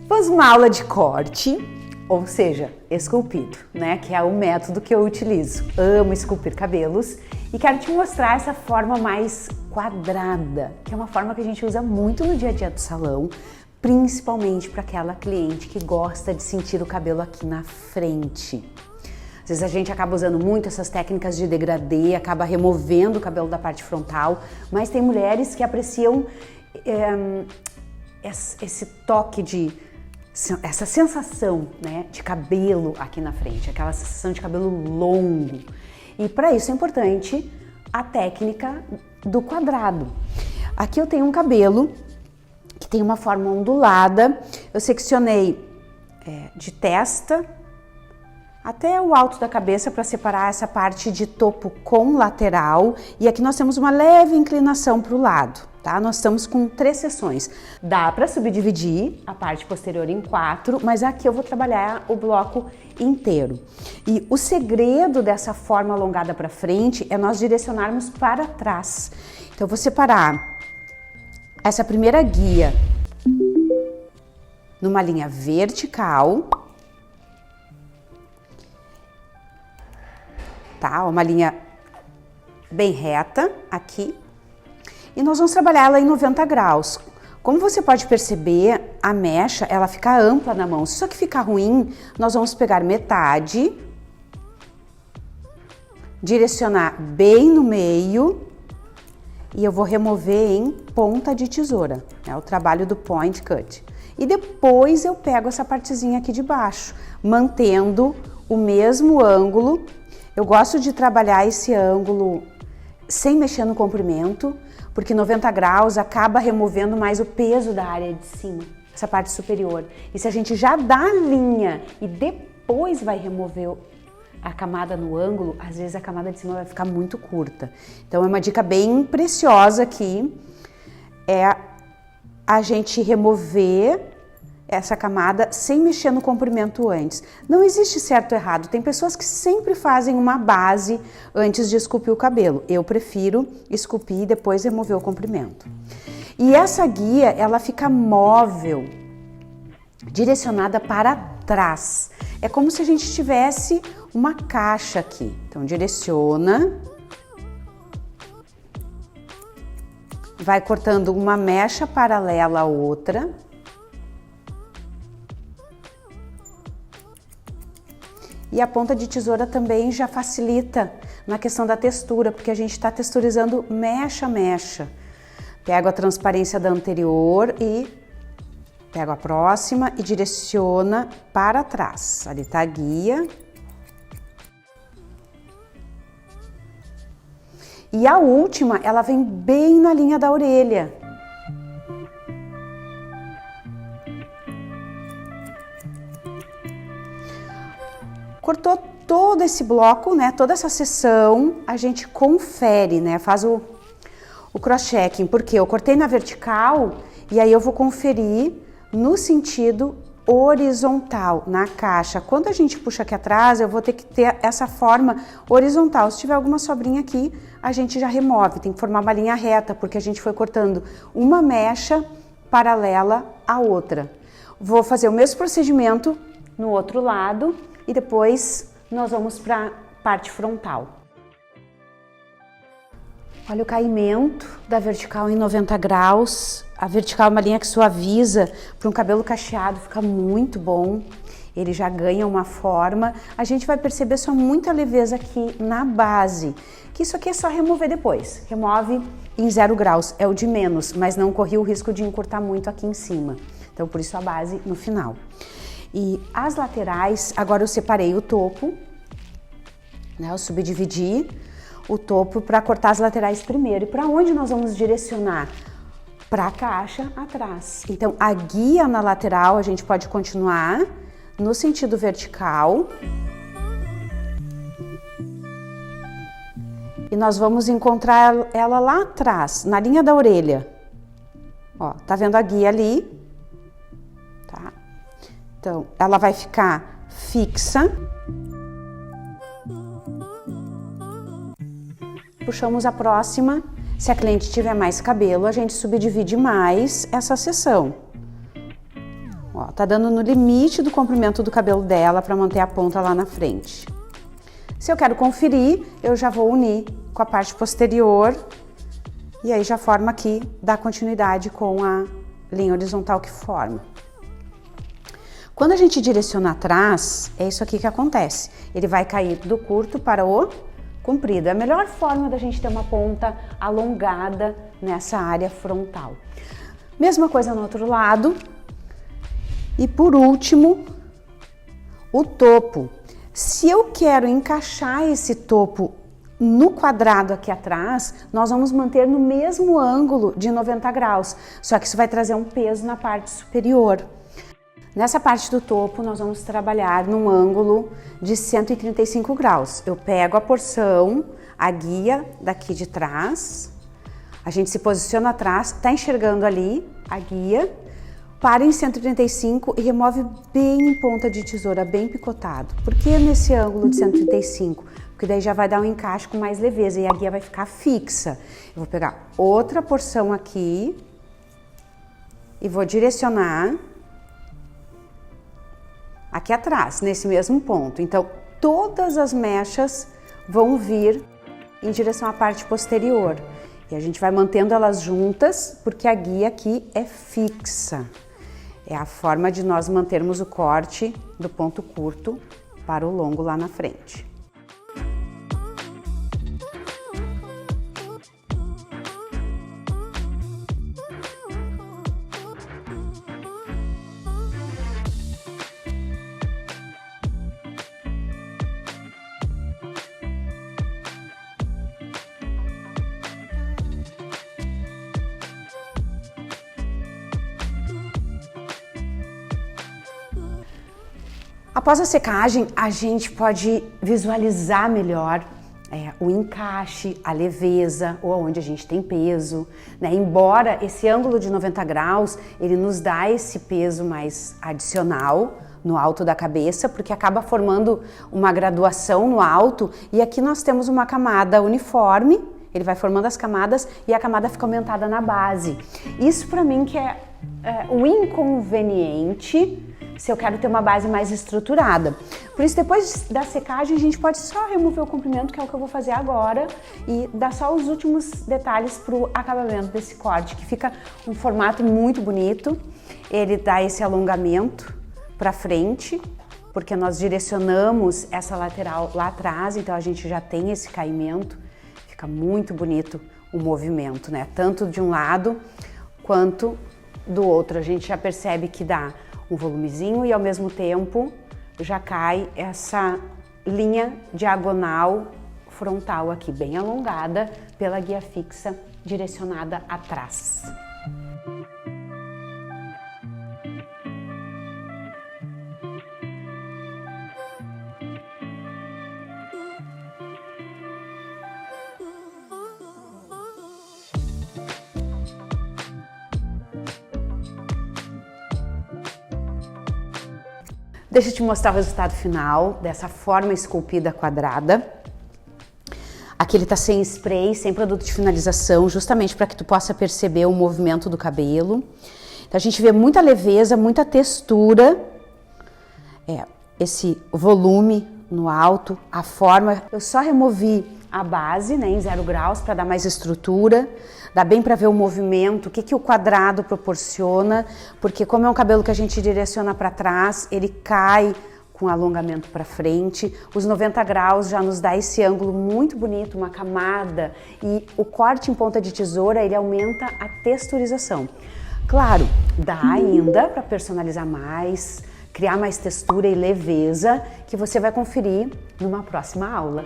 Vamos uma aula de corte, ou seja, esculpido, né? Que é o método que eu utilizo. Amo esculpir cabelos e quero te mostrar essa forma mais quadrada, que é uma forma que a gente usa muito no dia a dia do salão, principalmente para aquela cliente que gosta de sentir o cabelo aqui na frente. Às vezes a gente acaba usando muito essas técnicas de degradê, acaba removendo o cabelo da parte frontal, mas tem mulheres que apreciam esse toque essa sensação, né, de cabelo aqui na frente, aquela sensação de cabelo longo. E para isso é importante a técnica do quadrado. Aqui eu tenho um cabelo que tem uma forma ondulada, eu seccionei de testa até o alto da cabeça para separar essa parte de topo com lateral, e aqui nós temos uma leve inclinação para o lado, tá? Nós estamos com 3 seções. Dá para subdividir a parte posterior em 4, mas aqui eu vou trabalhar o bloco inteiro. E o segredo dessa forma alongada para frente é nós direcionarmos para trás. Então eu vou separar essa primeira guia numa linha vertical, tá? Uma linha bem reta aqui. E nós vamos trabalhar ela em 90 graus. Como você pode perceber, a mecha, ela fica ampla na mão. Se isso aqui ficar ruim, nós vamos pegar metade, direcionar bem no meio e eu vou remover em ponta de tesoura. É o trabalho do point cut. E depois eu pego essa partezinha aqui de baixo, mantendo o mesmo ângulo. Eu gosto de trabalhar esse ângulo sem mexer no comprimento, porque 90 graus acaba removendo mais o peso da área de cima, essa parte superior. E se a gente já dá a linha e depois vai remover a camada no ângulo, às vezes a camada de cima vai ficar muito curta. Então é uma dica bem preciosa aqui, é a gente remover essa camada sem mexer no comprimento antes. Não existe certo ou errado. Tem pessoas que sempre fazem uma base antes de esculpir o cabelo. Eu prefiro esculpir e depois remover o comprimento. E essa guia, ela fica móvel, direcionada para trás. É como se a gente tivesse uma caixa aqui. Então direciona, vai cortando uma mecha paralela à outra. E a ponta de tesoura também já facilita na questão da textura, porque a gente está texturizando mecha a mecha. Pego a transparência da anterior e pego a próxima e direciona para trás. Ali está a guia. E a última, ela vem bem na linha da orelha. Cortou todo esse bloco, né, toda essa seção, a gente confere, né, faz o cross-checking, porque eu cortei na vertical e aí eu vou conferir no sentido horizontal, na caixa. Quando a gente puxa aqui atrás, eu vou ter que ter essa forma horizontal. Se tiver alguma sobrinha aqui, a gente já remove, tem que formar uma linha reta, porque a gente foi cortando uma mecha paralela à outra. Vou fazer o mesmo procedimento no outro lado, e depois nós vamos para a parte frontal. Olha o caimento da vertical em 90 graus. A vertical é uma linha que suaviza para um cabelo cacheado, fica muito bom. Ele já ganha uma forma. A gente vai perceber só muita leveza aqui na base, que isso aqui é só remover depois. Remove em 0 graus, é o de menos, mas não corri o risco de encurtar muito aqui em cima. Então por isso a base no final. E as laterais, agora eu separei o topo, né? Eu subdividi o topo para cortar as laterais primeiro. E para onde nós vamos direcionar? Para a caixa atrás. Então a guia na lateral a gente pode continuar no sentido vertical. E nós vamos encontrar ela lá atrás, na linha da orelha. Ó, tá vendo a guia ali? Tá? Então, ela vai ficar fixa. Puxamos a próxima. Se a cliente tiver mais cabelo, a gente subdivide mais essa seção. Ó, tá dando no limite do comprimento do cabelo dela para manter a ponta lá na frente. Se eu quero conferir, eu já vou unir com a parte posterior e aí já forma aqui, dá continuidade com a linha horizontal que forma. Quando a gente direciona atrás, é isso aqui que acontece. Ele vai cair do curto para o comprido. É a melhor forma da gente ter uma ponta alongada nessa área frontal. Mesma coisa no outro lado. E por último, o topo. Se eu quero encaixar esse topo no quadrado aqui atrás, nós vamos manter no mesmo ângulo de 90 graus, só que isso vai trazer um peso na parte superior. Nessa parte do topo, nós vamos trabalhar num ângulo de 135 graus. Eu pego a porção, a guia daqui de trás, a gente se posiciona atrás, tá enxergando ali a guia, para em 135 e remove bem em ponta de tesoura, bem picotado. Por que nesse ângulo de 135? Porque daí já vai dar um encaixe com mais leveza e a guia vai ficar fixa. Eu vou pegar outra porção aqui e vou direcionar aqui atrás, nesse mesmo ponto. Então, todas as mechas vão vir em direção à parte posterior. E a gente vai mantendo elas juntas, porque a guia aqui é fixa. É a forma de nós mantermos o corte do ponto curto para o longo lá na frente. Após a secagem, a gente pode visualizar melhor o encaixe, a leveza ou onde a gente tem peso, né? Embora esse ângulo de 90 graus, ele nos dá esse peso mais adicional no alto da cabeça, porque acaba formando uma graduação no alto e aqui nós temos uma camada uniforme, ele vai formando as camadas e a camada fica aumentada na base. Isso para mim que é o inconveniente se eu quero ter uma base mais estruturada. Por isso, depois da secagem, a gente pode só remover o comprimento, que é o que eu vou fazer agora, e dar só os últimos detalhes para o acabamento desse corte, que fica um formato muito bonito. Ele dá esse alongamento para frente, porque nós direcionamos essa lateral lá atrás, então a gente já tem esse caimento. Fica muito bonito o movimento, né? Tanto de um lado quanto do outro. A gente já percebe que dá um volumezinho e ao mesmo tempo já cai essa linha diagonal frontal aqui, bem alongada pela guia fixa direcionada atrás. Deixa eu te mostrar o resultado final dessa forma esculpida quadrada. Aqui ele tá sem spray, sem produto de finalização, justamente para que tu possa perceber o movimento do cabelo. Então a gente vê muita leveza, muita textura, esse volume no alto, a forma. Eu só removi a base, né, em 0 graus para dar mais estrutura. Dá bem para ver o movimento, o que o quadrado proporciona, porque como é um cabelo que a gente direciona para trás, ele cai com alongamento para frente. Os 90 graus já nos dá esse ângulo muito bonito, uma camada, e o corte em ponta de tesoura, ele aumenta a texturização. Claro, dá ainda para personalizar mais, criar mais textura e leveza, que você vai conferir numa próxima aula.